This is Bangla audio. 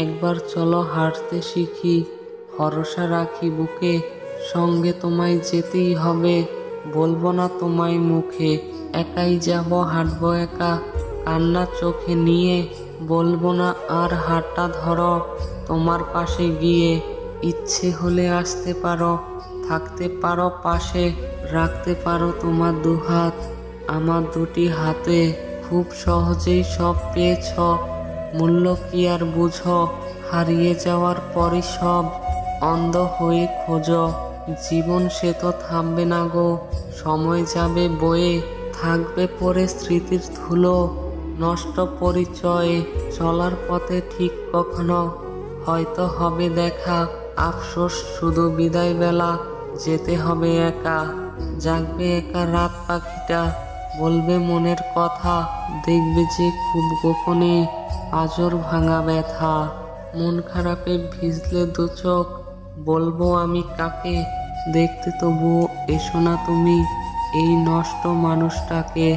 একবার চলো হাঁটতে শিখি, ভরসা রাখি বুকে, সঙ্গে তোমায় যেতেই হবে, বলবো না তোমায় মুখে। একাই যাব হাঁটবো একা, কান্না চোখে নিয়ে, বলবো না আর হাঁটা ধরো তোমার পাশে গিয়ে। ইচ্ছে হলে আসতে পারো, থাকতে পারো পাশে, রাখতে পারো তোমার দুহাত আমার দুটি হাতে। খুব সহজেই সব পেয়েছ, মূল্য কি আর বুঝো, হারিয়ে যাওয়ার পরই সব অন্ধ হয়ে খোঁজো। জীবন সে তো থামবে না গো, সময় যাবে বয়ে, থাকবে পরে স্মৃতির ধুলো, নষ্ট পরিচয়ে। চলার পথে ঠিক কখনো হয়তো হবে দেখা, আফসোস শুধু বিদায় বেলা, যেতে হবে একা। জাগবে একা রাত পাখিটা, বলবে মনের কথা, দেখবে যে খুব গোপনে আজর ভাঙা ব্যথা। মন খারাপে ভিজলে দু চোখ, বলবো আমি কাকে, দেখতে তবুও এসো না তুমি এই নষ্ট মানুষটাকে।